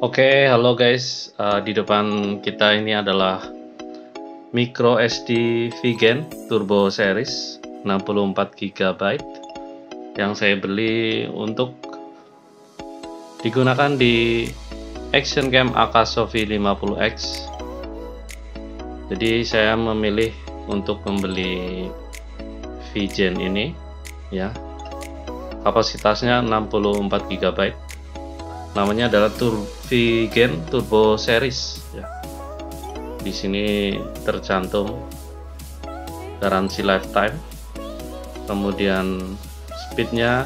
Oke, halo guys. Di depan kita ini adalah micro SD Vigen Turbo Series 64 GB yang saya beli untuk digunakan di Action Cam Akasovi 50X. Jadi saya memilih untuk membeli Vigen ini ya. Kapasitasnya 64 GB. Namanya adalah Vigen Turbo Series ya. Di sini tercantum garansi lifetime, kemudian speednya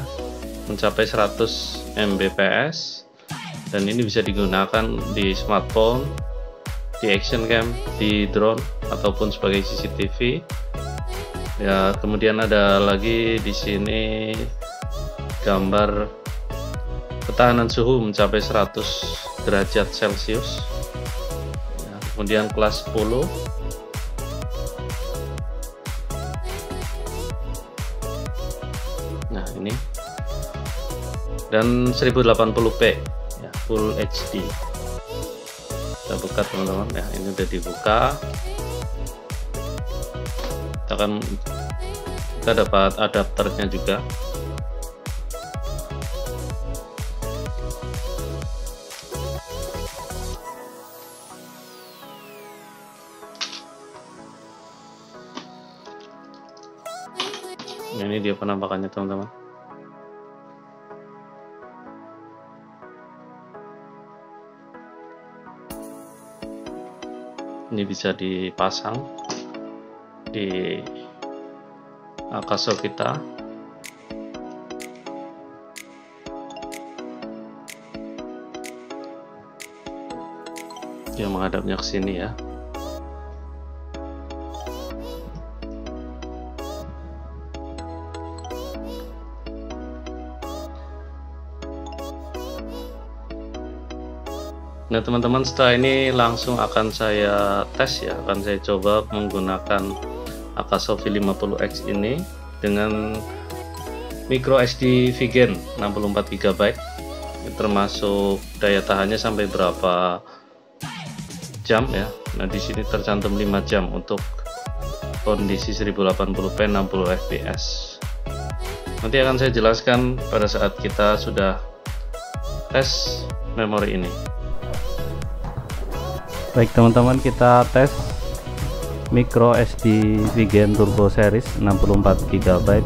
mencapai 100 Mbps, dan ini bisa digunakan di smartphone, di action cam, di drone ataupun sebagai CCTV ya. Kemudian ada lagi di sini gambar ketahanan suhu mencapai 100 derajat Celcius ya, kemudian kelas 10, nah ini, dan 1080p ya, Full HD. Kita buka teman-teman ya, ini udah dibuka. Kita dapat adapternya juga. Ini dia penampakannya teman-teman. Ini bisa dipasang di Akaso kita. Dia menghadapnya ke sini ya. Nah teman-teman, setelah ini langsung akan saya tes ya, akan saya coba menggunakan Akasovi 50X ini dengan micro SD Vigen 64 GB, termasuk daya tahannya sampai berapa jam ya. Nah di sini tercantum 5 jam untuk kondisi 1080p 60 fps. Nanti akan saya jelaskan pada saat kita sudah tes memori ini. Baik teman-teman, kita tes micro SD Vigen Turbo Series 64 GB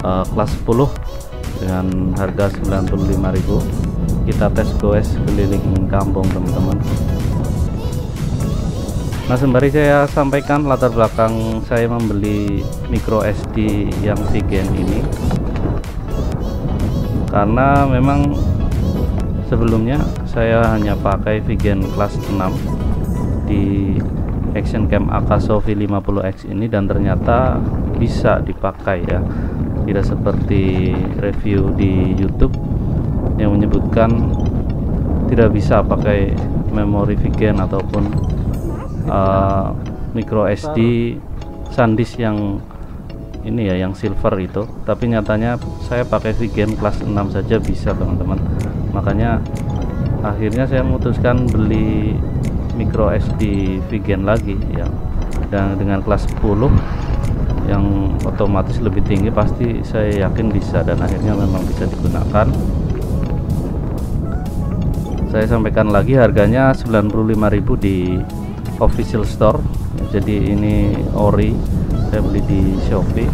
kelas 10 dengan harga 95.000. Kita tes goes keliling kampung teman-teman. Nah sembari saya sampaikan latar belakang saya membeli micro SD yang Vigen ini, karena memang sebelumnya saya hanya pakai Vigen kelas 6 di Action Cam Akasovi 50X ini, dan ternyata bisa dipakai ya. Tidak seperti review di YouTube yang menyebutkan tidak bisa pakai memori Vigen ataupun micro SD SanDisk yang ini ya, yang silver itu. Tapi nyatanya saya pakai Vigen kelas 6 saja bisa teman-teman. Makanya akhirnya saya memutuskan beli micro SD Vigen lagi ya, dan dengan kelas 10 yang otomatis lebih tinggi, pasti saya yakin bisa, dan akhirnya memang bisa digunakan. Saya sampaikan lagi, harganya 95.000 di official store. Jadi ini ori, saya beli di Shopee.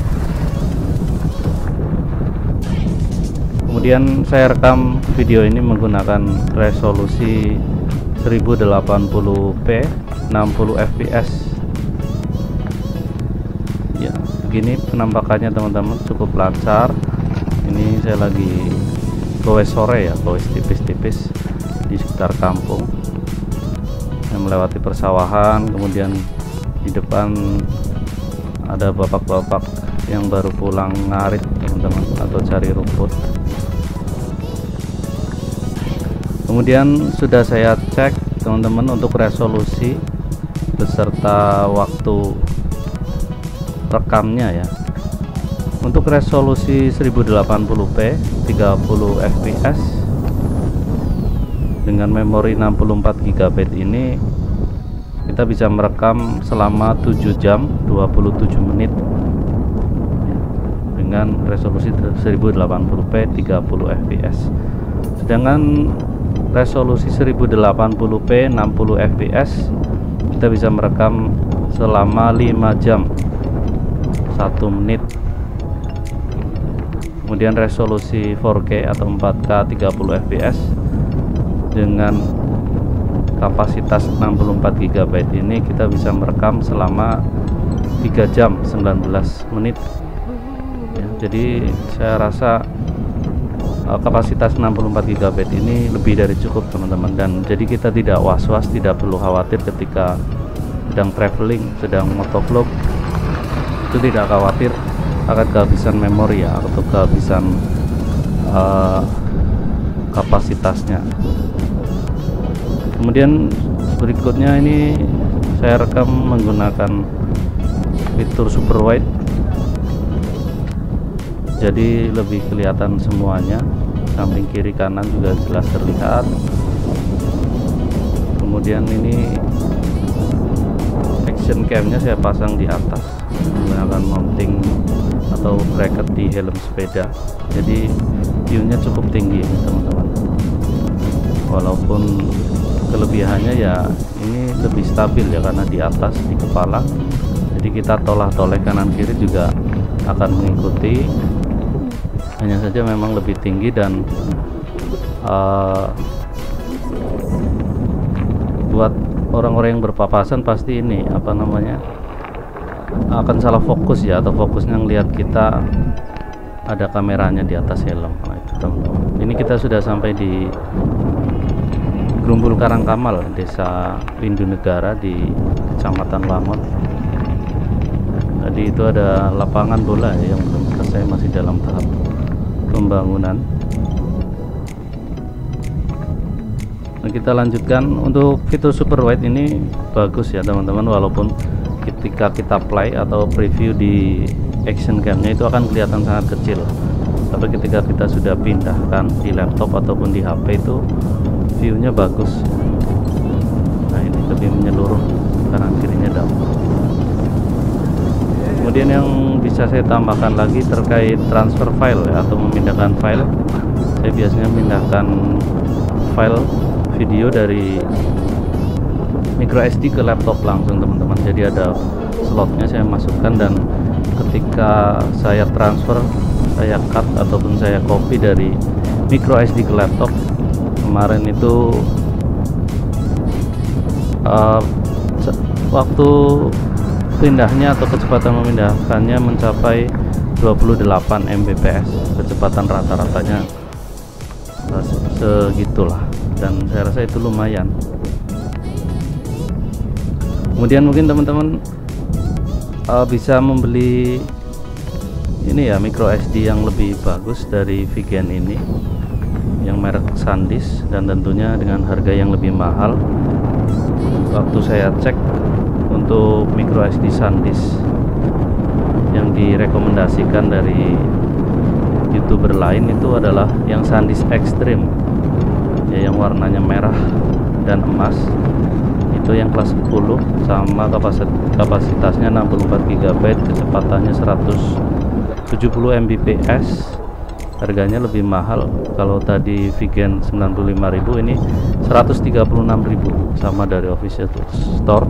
Kemudian saya rekam video ini menggunakan resolusi 1080p 60 fps ya. Begini penampakannya teman-teman, cukup lancar. Ini saya lagi goes sore ya, goes tipis-tipis di sekitar kampung yang melewati persawahan. Kemudian di depan ada bapak-bapak yang baru pulang ngarit teman-teman, atau cari rumput. Kemudian sudah saya cek teman-teman untuk resolusi beserta waktu rekamnya ya. Untuk resolusi 1080p 30 fps Dengan memori 64 GB ini kita bisa merekam selama 7 jam 27 menit dengan resolusi 1080p 30 fps. Sedangkan resolusi 1080p 60 fps kita bisa merekam selama 5 jam 1 menit. Kemudian resolusi 4K atau 4K 30 fps dengan kapasitas 64 GB ini kita bisa merekam selama 3 jam 19 menit ya, jadi saya rasa kapasitas 64 GB ini lebih dari cukup teman-teman, dan jadi kita tidak was-was, tidak perlu khawatir ketika sedang traveling, sedang motovlog, itu tidak khawatir akan kehabisan memori ya, atau kehabisan kapasitasnya. Kemudian berikutnya ini saya rekam menggunakan fitur super wide, jadi lebih kelihatan semuanya, samping kiri kanan juga jelas terlihat. Kemudian ini action camnya saya pasang di atas menggunakan mounting atau bracket di helm sepeda, jadi viewnya cukup tinggi teman-teman. Walaupun kelebihannya ya ini lebih stabil ya, karena di atas di kepala, jadi kita tolak-tolak kanan kiri juga akan mengikuti, hanya saja memang lebih tinggi dan buat orang-orang yang berpapasan pasti ini apa namanya akan salah fokus ya, atau fokusnya ngelihat kita ada kameranya di atas helm. Nah, itu teman-teman, ini kita sudah sampai di Grumbul Karangkamal, Desa Pindu Negara di Kecamatan Wangon. Tadi itu ada lapangan bola ya, yang belum selesai, masih dalam tahap pembangunan. Nah, kita lanjutkan. Untuk fitur super wide ini bagus ya teman-teman, walaupun ketika kita play atau preview di action camnya itu akan kelihatan sangat kecil, tapi ketika kita sudah pindahkan di laptop ataupun di HP itu viewnya bagus. Nah, ini lebih menyeluruh, kanan kirinya dapat. Kemudian yang bisa saya tambahkan lagi terkait transfer file ya, atau memindahkan file. Saya biasanya memindahkan file video dari micro SD ke laptop langsung teman-teman, jadi ada slotnya saya masukkan, dan ketika saya transfer, saya cut ataupun saya copy dari micro SD ke laptop. Kemarin itu waktu pindahnya atau kecepatan memindahkannya mencapai 28 Mbps, kecepatan rata-ratanya segitulah, dan saya rasa itu lumayan. Kemudian mungkin teman-teman bisa membeli ini ya, micro SD yang lebih bagus dari Vigen ini, yang merek SanDisk, dan tentunya dengan harga yang lebih mahal. Waktu saya cek untuk micro SD SanDisk yang direkomendasikan dari YouTuber lain itu adalah yang SanDisk Extreme ya, yang warnanya merah dan emas, itu yang kelas 10, sama kapasitasnya 64 GB, kecepatannya 170 Mbps. Harganya lebih mahal. Kalau tadi Vigen 95.000, ini 136.000, sama dari official store.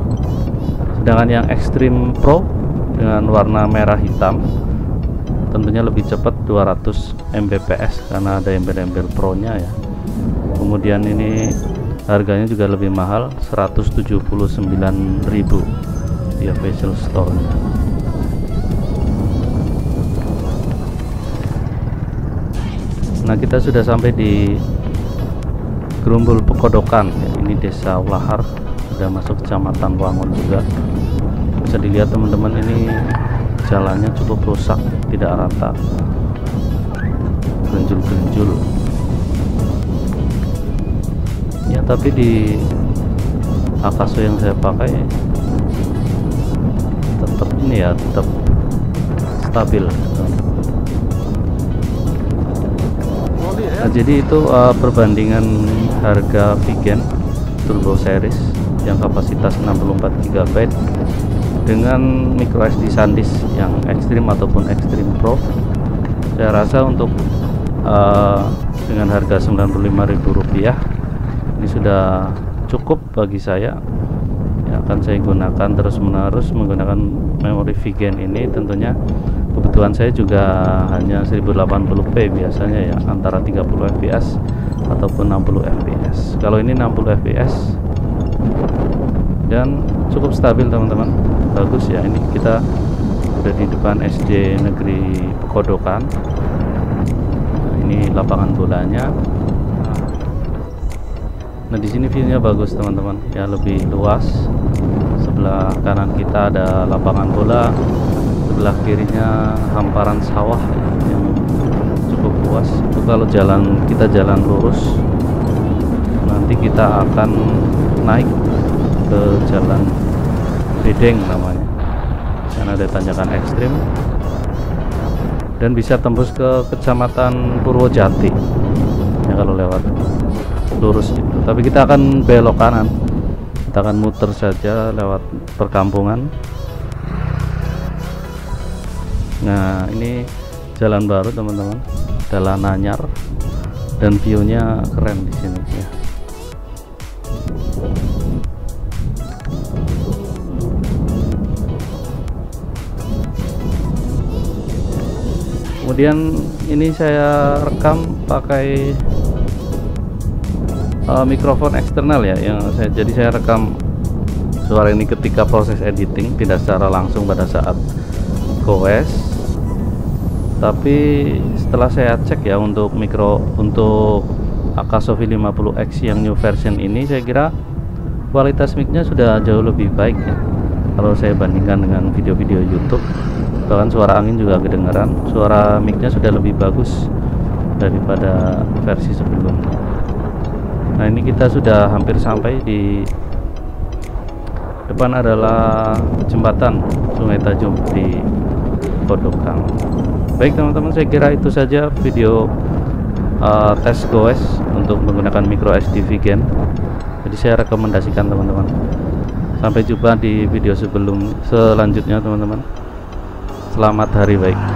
Sedangkan yang Extreme Pro dengan warna merah hitam tentunya lebih cepat, 200 Mbps, karena ada embel-embel Pro nya ya. Kemudian ini harganya juga lebih mahal, 179.000 di official store. Nah, kita sudah sampai di Grumbul Pekodokan ya. Ini Desa Ulahar, sudah masuk Kecamatan Wangon juga. Bisa dilihat teman-teman, ini jalannya cukup rusak, tidak rata, genjul-genjul ya, tapi di Akaso yang saya pakai tetap ini ya, tetap stabil. Nah, jadi itu perbandingan harga Vigen Turbo Series yang kapasitas 64 GB dengan microSD SanDisk yang ekstrim ataupun ekstrim Pro. Saya rasa untuk dengan harga Rp95.000 ini sudah cukup bagi saya. Ya, akan saya gunakan terus menerus menggunakan memori Vigen ini. Tentunya kebutuhan saya juga hanya 1080p biasanya ya, antara 30 fps ataupun 60 fps. Kalau ini 60 fps dan cukup stabil teman-teman, bagus ya. Ini kita udah di depan SD Negeri Pekodokan. Nah, ini lapangan bolanya. Nah, di sini view-nya bagus teman-teman ya, lebih luas. Sebelah kanan kita ada lapangan bola, sebelah kirinya hamparan sawah yang cukup luas. Itu kalau kita jalan lurus, nanti kita akan naik ke jalan Bedeng namanya. Sana ada tanjakan ekstrim dan bisa tembus ke Kecamatan Purwojati ya kalau lewat lurus itu. Tapi kita akan belok kanan, kita akan muter saja lewat perkampungan. Nah, ini jalan baru teman-teman, jalan anyar dan view-nya keren di sini ya. Kemudian ini saya rekam pakai mikrofon eksternal ya, jadi saya rekam suara ini ketika proses editing, tidak secara langsung pada saat goes. Tapi setelah saya cek ya, untuk Akasofi 50X yang new version ini, saya kira kualitas micnya sudah jauh lebih baik ya kalau saya bandingkan dengan video-video YouTube. Bahkan suara angin juga kedengaran, suara micnya sudah lebih bagus daripada versi sebelumnya. Nah, ini kita sudah hampir sampai. Di depan adalah jembatan Sungai Tajum di Pekodokan. Baik teman-teman, saya kira itu saja video tes goes untuk menggunakan microSD Vigen. Jadi saya rekomendasikan teman-teman. Sampai jumpa di video selanjutnya teman-teman. Selamat hari baik.